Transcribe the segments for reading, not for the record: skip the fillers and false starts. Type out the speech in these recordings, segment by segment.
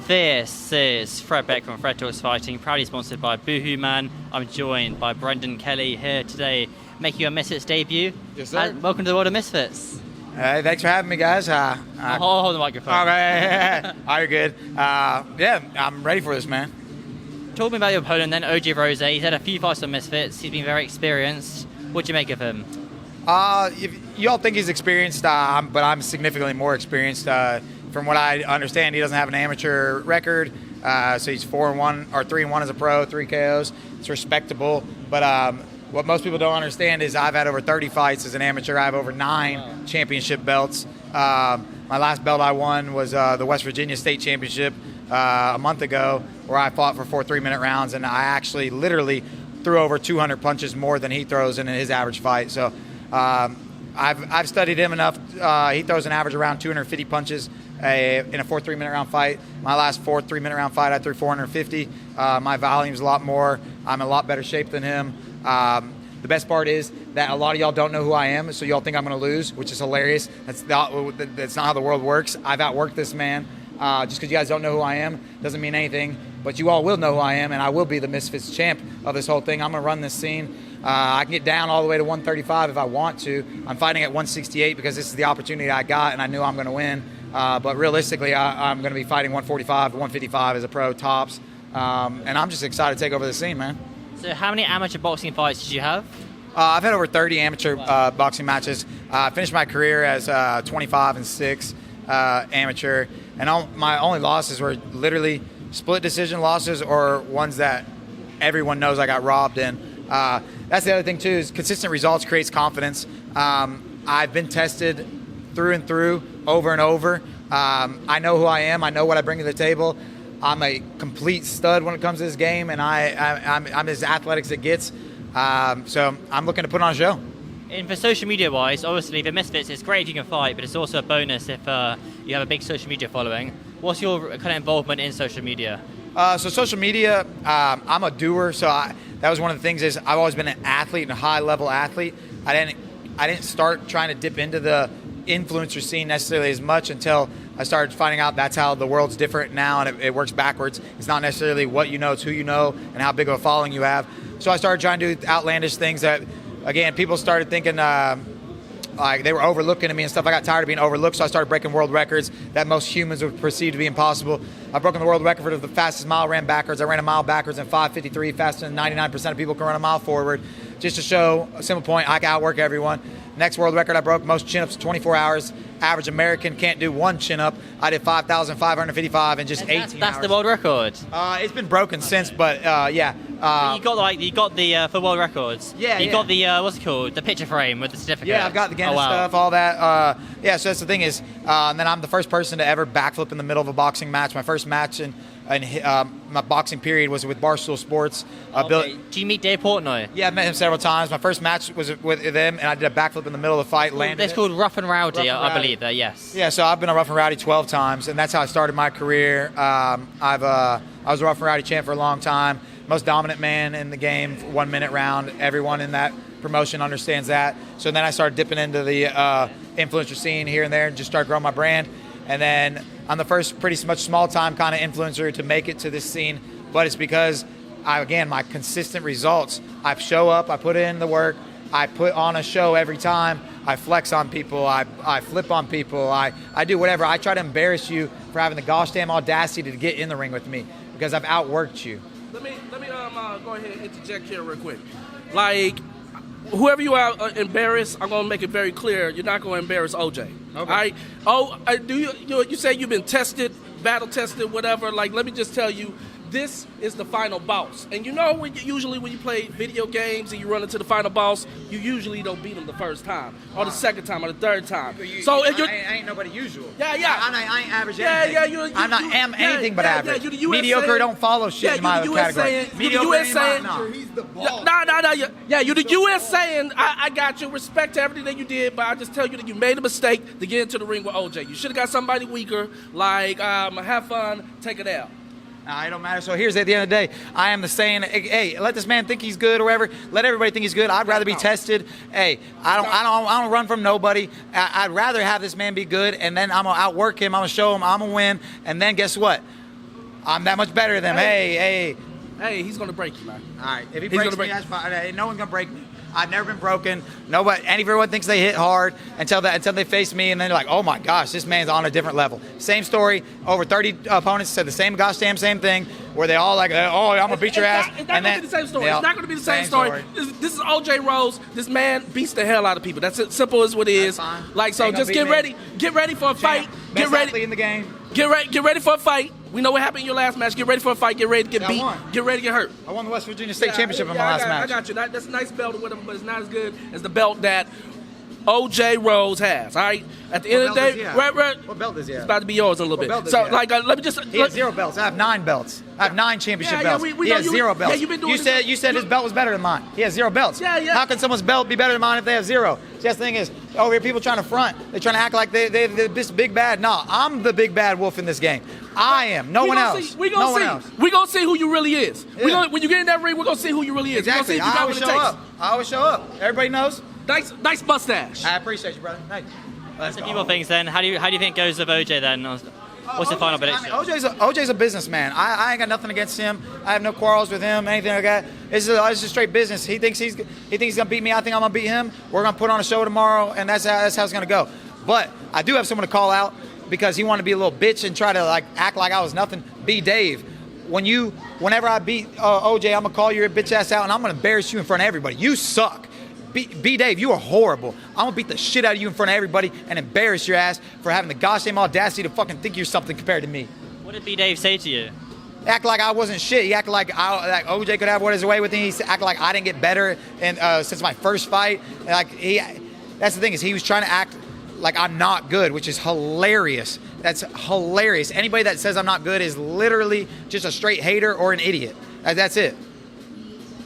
This is Fred Beck from Fred Talks Fighting, proudly sponsored by Boohoo Man. I'm joined by Brendan Kelly here today, making your Misfits debut. Yes, sir. Welcome to the world of Misfits. Hey, thanks for having me, guys. Hold the microphone. Okay, you're good. Yeah, I'm ready for this, man. Talk me about your opponent then, OJ Rose. He's had a few fights on Misfits. He's been very experienced. What do you make of him? You all think he's experienced, but I'm significantly more experienced. From what I understand, he doesn't have an amateur record, so he's 4-1 or 3-1 as a pro, 3 KOs. It's respectable, but what most people don't understand is I've had over 30 fights as an amateur. I have over 9 championship belts. My last belt I won was the West Virginia State Championship a month ago, where I fought for 4 3-minute rounds, and I actually literally threw over 200 punches more than he throws in his average fight. So I've studied him enough. He throws an average around 250 punches in a 4 3-minute round fight. My last 4 3-minute round fight, I threw 450. My volume's a lot more. I'm in a lot better shape than him. The best part is that a lot of y'all don't know who I am, so y'all think I'm going to lose, which is hilarious. That's not how the world works. I've outworked this man. Just because you guys don't know who I am doesn't mean anything, but you all will know who I am, and I will be the Misfits champ of this whole thing. I'm going to run this scene. I can get down all the way to 135 if I want to. I'm fighting at 168 because this is the opportunity I got, and I knew I'm going to win. But realistically, I'm going to be fighting 145 to 155 as a pro tops, and I'm just excited to take over the scene, man. So how many amateur boxing fights did you have? I've had over 30 amateur boxing matches. I finished my career as 25-6 amateur, and my only losses were literally split decision losses or ones that everyone knows I got robbed in. That's the other thing too, is consistent results creates confidence. I've been tested through and through, over and over. I know who I am. I know what I bring to the table. I'm a complete stud when it comes to this game, and I'm as athletic as it gets. So I'm looking to put on a show. And for social media wise, obviously the Misfits, it's great if you can fight, but it's also a bonus if you have a big social media following. What's your kind of involvement in social media? So social media, I'm a doer, so that was one of the things is I've always been an athlete and a high-level athlete. I didn't start trying to dip into the influencer scene necessarily as much until I started finding out that's how the world's different now, and it works backwards. It's not necessarily what you know, it's who you know and how big of a following you have. So I started trying to do outlandish things that, again, people started thinking like they were overlooking at me and stuff. I got tired of being overlooked, so I started breaking world records that most humans would perceive to be impossible. I've broken the world record for the fastest mile ran backwards. I ran a mile backwards in 5:53, faster than 99% of people can run a mile forward. Just to show a simple point, I can outwork everyone. Next world record I broke, most chin-ups in 24 hours. Average American can't do one chin-up. I did 5,555 in just 18 hours. That's the world record? It's been broken since, but yeah. You got the for world records. Yeah, you got the what's it called? The picture frame with the certificate. Yeah, I've got the Guinness stuff, all that. Yeah, so that's the thing is, and then I'm the first person to ever backflip in the middle of a boxing match. My first match in my boxing period was with Barstool Sports. Do you meet Dave Portnoy? Yeah, I've met him several times. My first match was with them, and I did a backflip in the middle of the fight. It's called Rough and Rowdy, I believe. Yes. Yeah, so I've been a Rough and Rowdy 12 times, and that's how I started my career. I was a Rough and Rowdy champ for a long time. Most dominant man in the game, 1 minute round. Everyone in that promotion understands that. So then I started dipping into the influencer scene here and there and just started growing my brand. And then I'm the first pretty much small-time kind of influencer to make it to this scene, but it's because, my consistent results. I show up, I put in the work, I put on a show every time, I flex on people, I flip on people, I do whatever. I try to embarrass you for having the gosh damn audacity to get in the ring with me because I've outworked you. Let me go ahead and interject here real quick. Like, whoever you are embarrassed, I'm going to make it very clear, you're not going to embarrass OJ. Okay. You say you've been tested, battle tested, whatever. Like, let me just tell you, this is the final boss. And you know, usually when you play video games and you run into the final boss, you usually don't beat him the first time, or the second time, or the third time. I ain't nobody usual. Yeah. I ain't average anything. I'm not anything but average. Mediocre don't follow shit in my category. Mediocre saying, he's the boss. No. Yeah, you're the U.S. saying, I got you. Respect to everything that you did, but I just tell you that you made a mistake to get into the ring with OJ. You should have got somebody weaker, like, have fun, take it out. It don't matter. So here's at the end of the day, I am the saying, hey, let this man think he's good or whatever. Let everybody think he's good. I'd rather be tested. Hey, I don't run from nobody. I'd rather have this man be good, and then I'm gonna outwork him. I'm gonna show him I'm gonna win, and then guess what? I'm that much better than him. Hey. Hey, he's gonna break you, man. All right, if he He's breaks gonna me, break- that's fine. No one's gonna break me. I've never been broken. Nobody, everyone thinks they hit hard until they face me, and then they're like, "Oh my gosh, this man's on a different level." Same story. Over 30 opponents said the same goddamn same thing, where they all like, "Oh, I'm gonna beat your ass." It's not gonna be the same story. It's not gonna be the same story. This is OJ Rose. This man beats the hell out of people. That's it. Simple as what it is. That's fine. Like, so Ain't gonna just beat get me. ready. Get ready for a fight. Get Best ready. athlete in the game. Get ready for a fight. We know what happened in your last match. Get ready for a fight. Get ready to get Yeah, I beat. won. Get ready to get hurt. I won the West Virginia State Championship in my last match. I got you. That's a nice belt with him, but it's not as good as the belt that OJ Rose has. All right. At the end of the day, What belt does he have? it's about to be yours in a little What belt bit. does So, he have? like, let me just. He has 0 belts. I have 9 belts. I have 9 championship Yeah, belts. we He know has you- 0 belts. yeah, you've been doing you said his belt was better than mine. He has 0 belts. Yeah. How can someone's belt be better than mine if they have 0? See, that's the thing is, over here people trying to front. They're trying to act like they're this big bad. No, I'm the big bad wolf in this game. I am. No one else. We're No one gonna else. see. We're gonna see who you really is. Yeah. When you get in that ring, we're gonna see who you really is. Exactly. We're gonna see if you I got always what show it takes. up. I always show up. Everybody knows. Nice mustache. I appreciate you, brother. Thank you. Let's A go. few more things then. How do you think it goes with OJ then? What's the final prediction? OJ's a businessman. I ain't got nothing against him. I have no quarrels with him, anything like that. It's just straight business. He thinks he's gonna beat me. I think I'm gonna beat him. We're gonna put on a show tomorrow, and that's how it's gonna go. But I do have someone to call out because he wanted to be a little bitch and try to like act like I was nothing. B. Dave. Whenever I beat OJ, I'm gonna call your bitch ass out and I'm gonna embarrass you in front of everybody. You suck. B. Dave, you are horrible. I'm gonna beat the shit out of you in front of everybody and embarrass your ass for having the goddamn audacity to fucking think you're something compared to me. What did B Dave say to you? Act like I wasn't shit. He acted like OJ could have what his way with me. He acted like I didn't get better since my first fight. That's the thing is he was trying to act like I'm not good, which is hilarious. That's hilarious. Anybody that says I'm not good is literally just a straight hater or an idiot. That's it.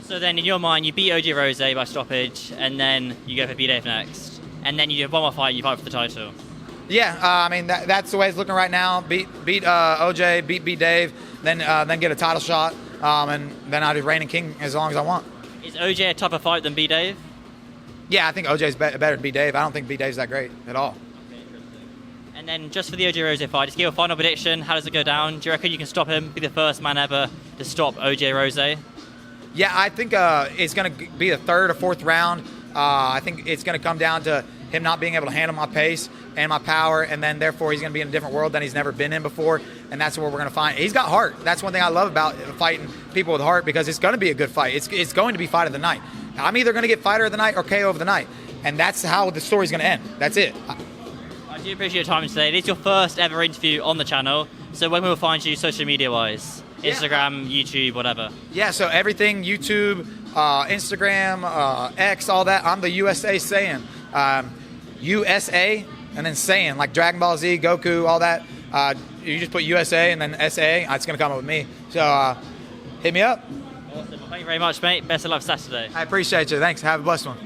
So then, in your mind, you beat OJ Rose by stoppage, and then you go for B Dave next, and then you do one more fight. You fight for the title. Yeah, I mean that's the way it's looking right now. Beat OJ, beat Dave, then get a title shot, and then I'll be reigning king as long as I want. Is OJ a tougher fight than B Dave? Yeah, I think OJ's better than B Dave. I don't think B Dave's that great at all. And then just for the OJ Rose fight, just give a final prediction. How does it go down? Do you reckon you can stop him? Be the first man ever to stop OJ Rose? Yeah, I think it's going to be the 3rd or 4th round. I think it's going to come down to him not being able to handle my pace and my power, and then therefore he's going to be in a different world than he's never been in before, and that's where we're going to find. He's got heart. That's one thing I love about fighting people with heart because it's going to be a good fight. It's going to be fight of the night. I'm either going to get fighter of the night or KO of the night, and that's how the story's going to end. That's it. I do appreciate your time today. This is your first ever interview on the channel, so when will we find you social media-wise? Instagram, YouTube, whatever. Yeah, so everything, YouTube, Instagram, X, all that. I'm the USA Saiyan. USA and then Saiyan, like Dragon Ball Z, Goku, all that. You just put USA and then SA. It's going to come up with me. So hit me up. Awesome. Well, thank you very much, mate. Best of luck Saturday. I appreciate you. Thanks. Have a blessed one.